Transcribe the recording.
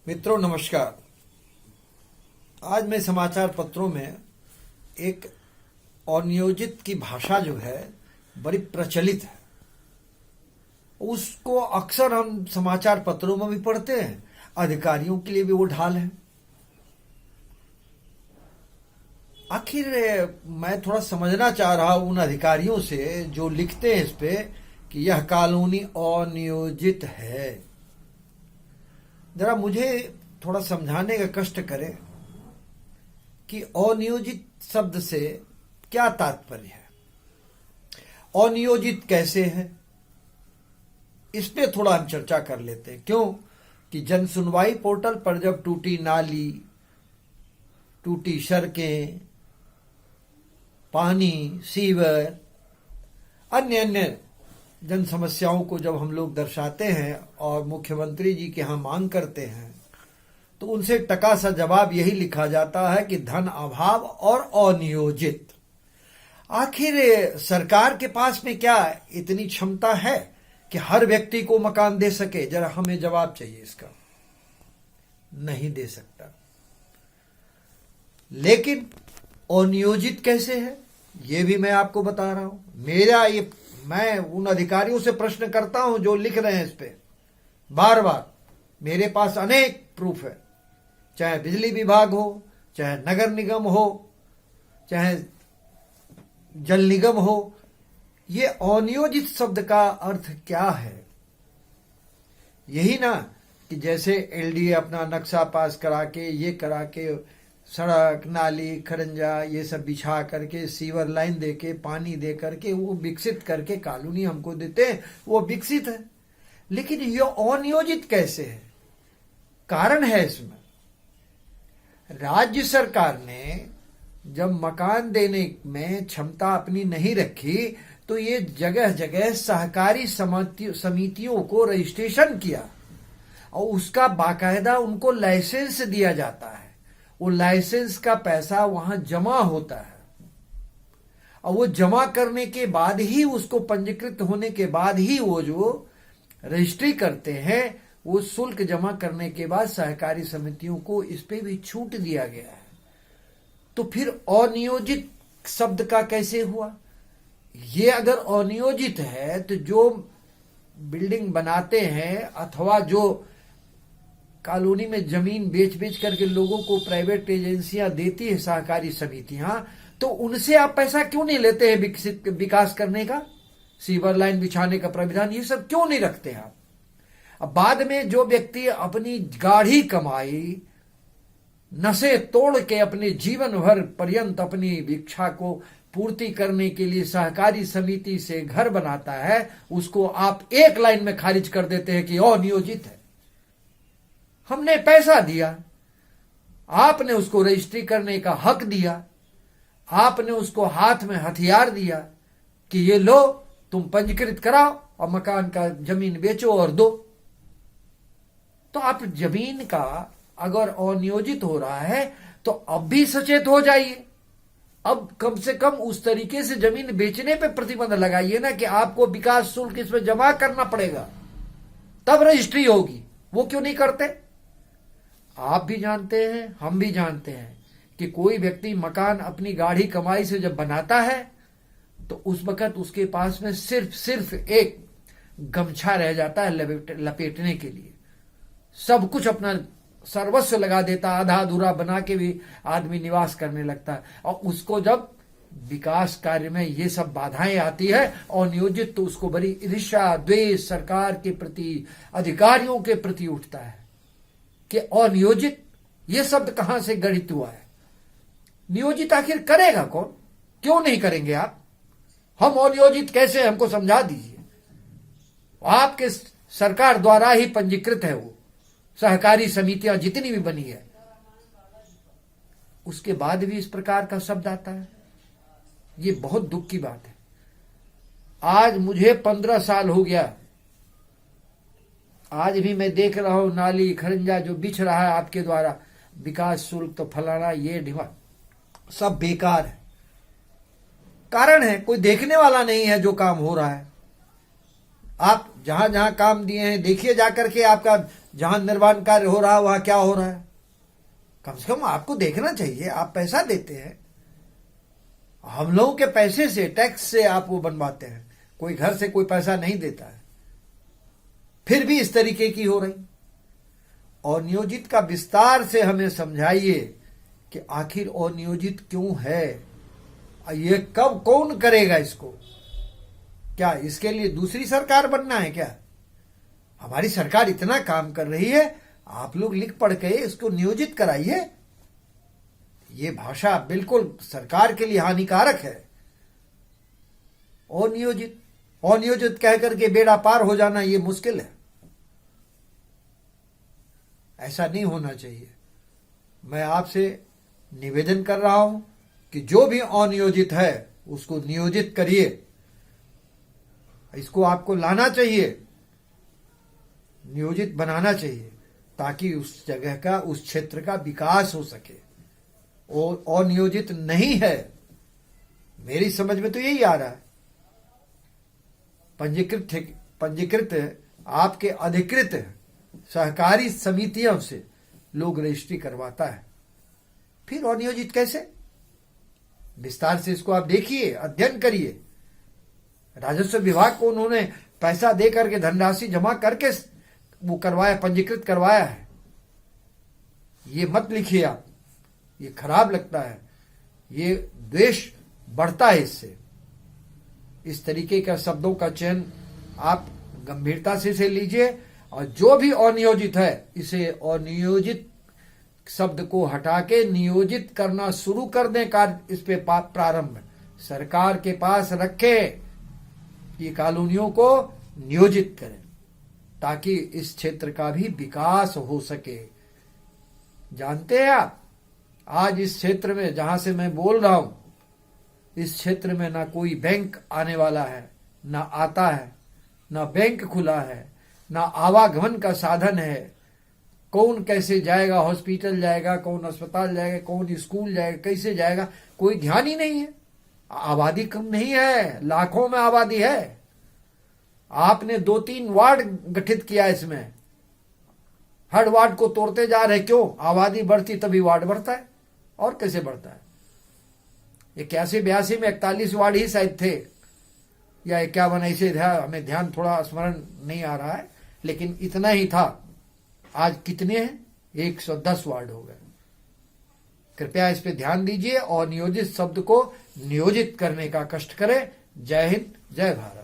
मित्रों नमस्कार। आज मैं समाचार पत्रों में एक अनियोजित की भाषा जो है बड़ी प्रचलित है, उसको अक्सर हम समाचार पत्रों में भी पढ़ते हैं, अधिकारियों के लिए भी वो ढाल है। आखिर मैं थोड़ा समझना चाह रहा हूं उन अधिकारियों से जो लिखते हैं इस पे कि यह कॉलोनी अनियोजित है। जरा मुझे थोड़ा समझाने का कष्ट करें कि अनियोजित शब्द से क्या तात्पर्य है, अनियोजित कैसे है, इस पे थोड़ा हम चर्चा कर लेते हैं। क्यों कि जन सुनवाई पोर्टल पर जब टूटी नाली, टूटी सड़कें, पानी, सीवर, अन्य अन्य जन समस्याओं को जब हम लोग दर्शाते हैं और मुख्यमंत्री जी के यहाँ मांग करते हैं तो उनसे टका सा जवाब यही लिखा जाता है कि धन अभाव और अनियोजित। आखिर सरकार के पास में क्या इतनी क्षमता है कि हर व्यक्ति को मकान दे सके? जरा हमें जवाब चाहिए इसका। नहीं दे सकता। लेकिन अनियोजित कैसे है ये भी मैं आपको बता रहा हूं। मैं उन अधिकारियों से प्रश्न करता हूं जो लिख रहे हैं इस पे बार बार। मेरे पास अनेक प्रूफ है, चाहे बिजली विभाग हो, चाहे नगर निगम हो, चाहे जल निगम हो। ये अनियोजित शब्द का अर्थ क्या है? यही ना कि जैसे एलडीए अपना नक्शा पास करा के, ये करा के, सड़क, नाली, खरंजा ये सब बिछा करके, सीवर लाइन देके, पानी दे करके, वो विकसित करके कॉलोनी हमको देते हैं, वो विकसित है। लेकिन ये अनियोजित कैसे है? कारण है इसमें। राज्य सरकार ने जब मकान देने में क्षमता अपनी नहीं रखी तो ये जगह जगह सहकारी समितियों को रजिस्ट्रेशन किया और उसका बाकायदा उनको लाइसेंस दिया जाता है। वो लाइसेंस का पैसा वहां जमा होता है और वो जमा करने के बाद ही, उसको पंजीकृत होने के बाद ही वो जो रजिस्ट्री करते हैं, वो शुल्क जमा करने के बाद सहकारी समितियों को इस पे भी छूट दिया गया है। तो फिर अनियोजित शब्द का कैसे हुआ? ये अगर अनियोजित है तो जो बिल्डिंग बनाते हैं अथवा जो कॉलोनी में जमीन बेच बेच करके लोगों को प्राइवेट एजेंसियां देती है, सहकारी समितियां, तो उनसे आप पैसा क्यों नहीं लेते हैं विकास करने का, सीवर लाइन बिछाने का प्राविधान, ये सब क्यों नहीं रखते हैं आप? अब बाद में जो व्यक्ति अपनी गाढ़ी कमाई, नशे तोड़ के अपने जीवन भर पर्यंत अपनी इच्छा को पूर्ति करने के लिए सहकारी समिति से घर बनाता है, उसको आप एक लाइन में खारिज कर देते हैं कि अनियोजित है। हमने पैसा दिया, आपने उसको रजिस्ट्री करने का हक दिया, आपने उसको हाथ में हथियार दिया कि ये लो, तुम पंजीकृत कराओ और मकान का जमीन बेचो और दो। तो आप जमीन का अगर अनियोजित हो रहा है तो अब भी सचेत हो जाइए। अब कम से कम उस तरीके से जमीन बेचने पे प्रतिबंध लगाइए ना कि आपको विकास शुल्क इसमें जमा करना पड़ेगा तब रजिस्ट्री होगी। वो क्यों नहीं करते? आप भी जानते हैं, हम भी जानते हैं कि कोई व्यक्ति मकान अपनी गाढ़ी कमाई से जब बनाता है तो उस वक्त उसके पास में सिर्फ एक गमछा रह जाता है लपेटने के लिए। सब कुछ अपना सर्वस्व लगा देता, आधा अधूरा बना के भी आदमी निवास करने लगता है। और उसको जब विकास कार्य में ये सब बाधाएं आती है अनियोजित, तो उसको बड़ी ईर्ष्या, द्वेष सरकार के प्रति, अधिकारियों के प्रति उठता है कि अनियोजित ये शब्द कहां से गढ़ित हुआ है? नियोजित आखिर करेगा कौन? क्यों नहीं करेंगे आप? हम अनियोजित कैसे, हमको समझा दीजिए। आपके सरकार द्वारा ही पंजीकृत है वो सहकारी समितियां जितनी भी बनी है, उसके बाद भी इस प्रकार का शब्द आता है। ये बहुत दुख की बात है। आज मुझे 15 साल हो गया, आज भी मैं देख रहा हूं नाली खरंजा जो बिछ रहा है आपके द्वारा, विकास शुल्क तो फलाना ये ढिमा, सब बेकार है। कारण है कोई देखने वाला नहीं है जो काम हो रहा है। आप जहां जहां काम दिए हैं देखिए जाकर के, आपका जहां निर्माण कार्य हो रहा है वहां क्या हो रहा है। कम से कम आपको देखना चाहिए, आप पैसा देते हैं, हम लोगों के पैसे से, टैक्स से आप वो बनवाते हैं, कोई घर से कोई पैसा नहीं देता है, फिर भी इस तरीके की हो रही। और नियोजित का विस्तार से हमें समझाइए कि आखिर अनियोजित क्यों है, ये कब कौन करेगा इसको? क्या इसके लिए दूसरी सरकार बनना है क्या? हमारी सरकार इतना काम कर रही है, आप लोग लिख पढ़ के इसको नियोजित कराइए। ये भाषा बिल्कुल सरकार के लिए हानिकारक है। अनियोजित अनियोजित कह करके बेड़ा पार हो जाना ये मुश्किल है, ऐसा नहीं होना चाहिए। मैं आपसे निवेदन कर रहा हूं कि जो भी अनियोजित है उसको नियोजित करिए, इसको आपको लाना चाहिए, नियोजित बनाना चाहिए, ताकि उस जगह का, उस क्षेत्र का विकास हो सके। और अनियोजित नहीं है, मेरी समझ में तो यही आ रहा है। पंजीकृत आपके अधिकृत सहकारी समितियों से लोग रजिस्ट्री करवाता है, फिर अनियोजित कैसे? विस्तार से इसको आप देखिए, अध्ययन करिए। राजस्व विभाग को उन्होंने पैसा दे करके, धनराशि जमा करके वो करवाया, पंजीकृत करवाया है। ये मत लिखिए आप, ये खराब लगता है, ये द्वेष बढ़ता है इससे। इस तरीके का शब्दों का चयन आप गंभीरता से इसे लीजिए, और जो भी अनियोजित है इसे अनियोजित शब्द को हटा के नियोजित करना शुरू कर दें। कार्य इस पे प्रारंभ सरकार के पास रखे, ये कॉलोनियों को नियोजित करें, ताकि इस क्षेत्र का भी विकास हो सके। जानते हैं आप, आज इस क्षेत्र में जहां से मैं बोल रहा हूं, इस क्षेत्र में ना कोई बैंक आने वाला है, ना आता है, ना बैंक खुला है, ना आवागमन का साधन है। कौन कैसे जाएगा, हॉस्पिटल जाएगा, कौन अस्पताल जाएगा, कौन स्कूल जाएगा, कैसे जाएगा, कोई ध्यान ही नहीं है। आबादी कम नहीं है, लाखों में आबादी है। आपने 2-3 वार्ड गठित किया इसमें, हर वार्ड को तोड़ते जा रहे। क्यों? आबादी बढ़ती तभी वार्ड बढ़ता है, और कैसे बढ़ता है? 81-82 में 41 वार्ड ही शायद थे, या 51 ऐसे था, हमें ध्यान थोड़ा स्मरण नहीं आ रहा है, लेकिन इतना ही था। आज कितने हैं? 110 वार्ड हो गए। कृपया इस पे ध्यान दीजिए और नियोजित शब्द को नियोजित करने का कष्ट करें। जय हिंद, जय भारत।